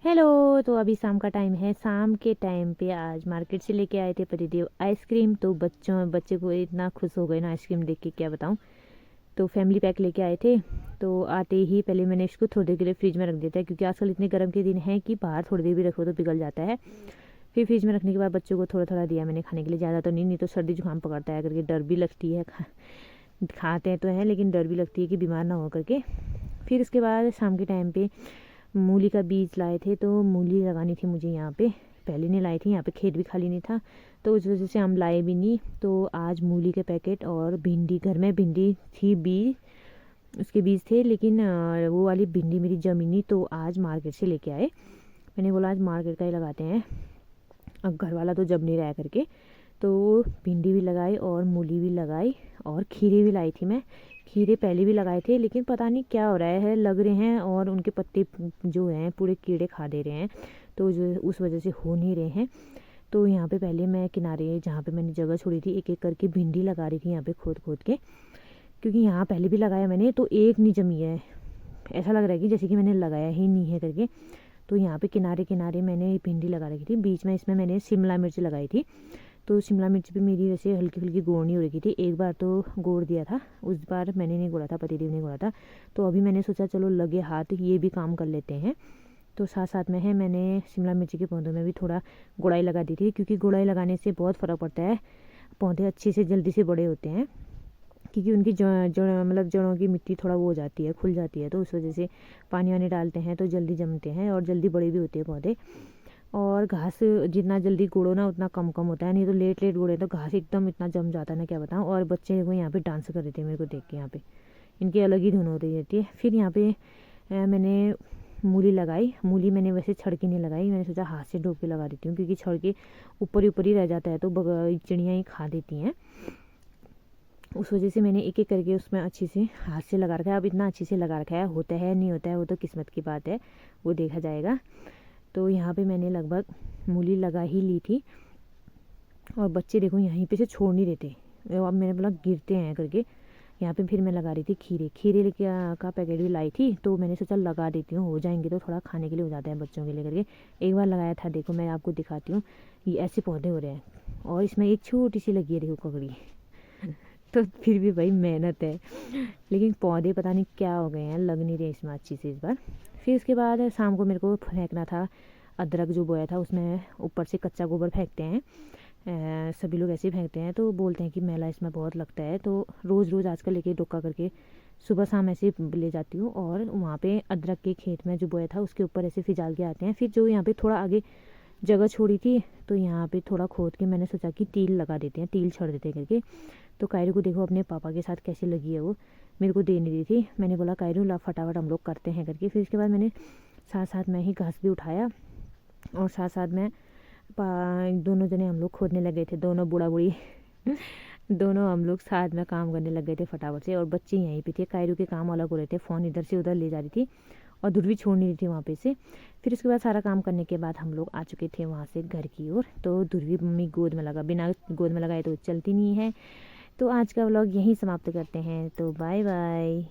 Hello. तो अभी शाम का टाइम है। शाम के टाइम पे आज मार्केट से लेके आए थे पतिदेव आइसक्रीम। तो बच्चे को इतना खुश हो गए ना आइसक्रीम देख के, क्या बताऊं। तो फैमिली पैक लेके आए थे। तो आते ही पहले मैंने इसको थोड़ी देर के लिए फ्रिज में रख दिया था, क्योंकि आजकल इतने गर्म के दिन हैं कि बाहर थोड़ी देर भी रखो तो पिघल जाता है। फिर फ्रिज में रखने के बाद बच्चों को थोड़ा थोड़ा दिया मैंने खाने के लिए, ज़्यादा तो नहीं तो सर्दी जुकाम पकड़ता है करके डर भी लगती है। खाते हैं तो हैं, लेकिन डर भी लगती है कि बीमार ना हो करके। फिर उसके बाद शाम के टाइम पे मूली का बीज लाए थे, तो मूली लगानी थी मुझे यहाँ पे। पहले नहीं लाई थी, यहाँ पे खेत भी खाली नहीं था, तो उस वजह से हम लाए भी नहीं। तो आज मूली के पैकेट और भिंडी, घर में भिंडी थी, बीज उसके बीज थे, लेकिन वो वाली भिंडी मेरी जमी नहीं, तो आज मार्केट से लेके आए। मैंने बोला आज मार्केट का ही लगाते हैं, अब घर वाला तो जब नहीं रहा करके। तो भिंडी भी लगाई और मूली भी लगाई और खीरे भी लाई थी मैं। खीरे पहले भी लगाए थे, लेकिन पता नहीं क्या हो रहा है, लग रहे हैं और उनके पत्ते जो हैं पूरे कीड़े खा दे रहे हैं, तो जो उस वजह से हो नहीं रहे हैं। तो यहाँ पे पहले मैं किनारे जहाँ पे मैंने जगह छोड़ी थी एक एक करके भिंडी लगा रही थी यहाँ पे खोद खोद के, क्योंकि यहाँ पहले भी लगाया मैंने तो एक नहीं जमी है। ऐसा लग रहा है कि जैसे कि मैंने लगाया ही नहीं है करके। तो यहाँ पे किनारे किनारे मैंने भिंडी लगा रखी थी, बीच में इसमें मैंने शिमला मिर्च लगाई थी। तो शिमला मिर्च भी मेरी वैसे हल्की फुल्की गोड़नी हो रखी थी, एक बार तो गोड़ दिया था, उस बार मैंने नहीं गोड़ा था, पतिदेव ने गोड़ा था। तो अभी मैंने सोचा चलो लगे हाथ ये भी काम कर लेते हैं। तो साथ साथ में है मैंने शिमला मिर्च के पौधों में भी थोड़ा गुड़ाई लगा दी थी, क्योंकि गुड़ाई लगाने से बहुत फ़र्क पड़ता है, पौधे अच्छे से जल्दी से बड़े होते हैं। क्योंकि उनकी जड़ मतलब जड़ों की मिट्टी थोड़ा वो हो जाती है, खुल जाती है, तो उस वजह से पानी वानी डालते हैं तो जल्दी जमते हैं और जल्दी बड़े भी होते हैं पौधे। और घास जितना जल्दी गोड़ो ना उतना कम कम होता है, नहीं तो लेट लेट गोड़े तो घास एकदम इतना जम जाता है ना, क्या बताऊँ। और बच्चे को यहाँ पे डांस कर रहे थे मेरे को देख के, यहाँ पे इनकी अलग ही धुन हो रही रहती है। फिर यहाँ पे मैंने मूली लगाई। मूली मैंने वैसे छड़ के नहीं लगाई, मैंने सोचा हाथ से ढोप के लगा देती हूँ, क्योंकि छड़ के ऊपर ही रह जाता है तो चिड़ियाँ ही खा देती हैं। उस वजह से मैंने एक एक करके उसमें अच्छे से हाथ से लगा रखा है। अब इतना अच्छे से लगा रखा है, होता है नहीं होता है वो तो किस्मत की बात है, वो देखा जाएगा। तो यहाँ पे मैंने लगभग मूली लगा ही ली थी, और बच्चे देखो यहीं पे से छोड़ नहीं देते। अब मैंने बोला गिरते हैं करके। यहाँ पे फिर मैं लगा रही थी खीरे। खीरे लेके का पैकेट भी लाई थी, तो मैंने सोचा लगा देती हूँ, हो जाएंगे तो थोड़ा खाने के लिए हो जाता है बच्चों के लिए करके। एक बार लगाया था, देखो मैं आपको दिखाती हूँ, ये ऐसे पौधे हो रहे हैं, और इसमें एक छोटी सी लगी है देखो ककड़ी। तो फिर भी भाई मेहनत है, लेकिन पौधे पता नहीं क्या हो गए हैं, लग नहीं रहे इसमें अच्छी से इस बार। फिर उसके बाद शाम को मेरे को फेंकना था अदरक जो बोया था उसमें, ऊपर से कच्चा गोबर फेंकते हैं। सभी लोग ऐसे ही फेंकते हैं, तो बोलते हैं कि मैला इसमें बहुत लगता है, तो रोज़ रोज़ आजकल लेके डोका करके सुबह शाम ऐसे ले जाती हूँ। और वहाँ पे अदरक के खेत में जो बोया था उसके ऊपर ऐसे फिजाल के आते हैं। फिर जो यहाँ पे थोड़ा आगे जगह छोड़ी थी, तो यहाँ पे थोड़ा खोद के मैंने सोचा कि तील लगा देते हैं, तील छड़ देते हैं करके। तो कायरू को देखो अपने पापा के साथ कैसे लगी है, वो मेरे को दे नहीं रही थी। मैंने बोला कायरू ला फटाफट हम लोग करते हैं करके। फिर इसके बाद मैंने साथ साथ में ही घास भी उठाया, और साथ साथ में दोनों जने हम लोग खोदने लगे थे, दोनों बूढ़ा बूढ़ी दोनों हम लोग साथ में काम करने लग गए थे फटाफट से। और बच्चे यहीं पे थे, कायरू के काम अलग हो रहे थे, फ़ोन इधर से उधर ले जा रही थी, और ध्रुवी छोड़ नहीं रही थी वहाँ पे से। फिर उसके बाद सारा काम करने के बाद हम लोग आ चुके थे वहाँ से घर की ओर। तो ध्रुवी मम्मी गोद में लगा, बिना गोद में लगाए तो चलती नहीं है। तो आज का व्लॉग यहीं समाप्त करते हैं, तो बाय बाय।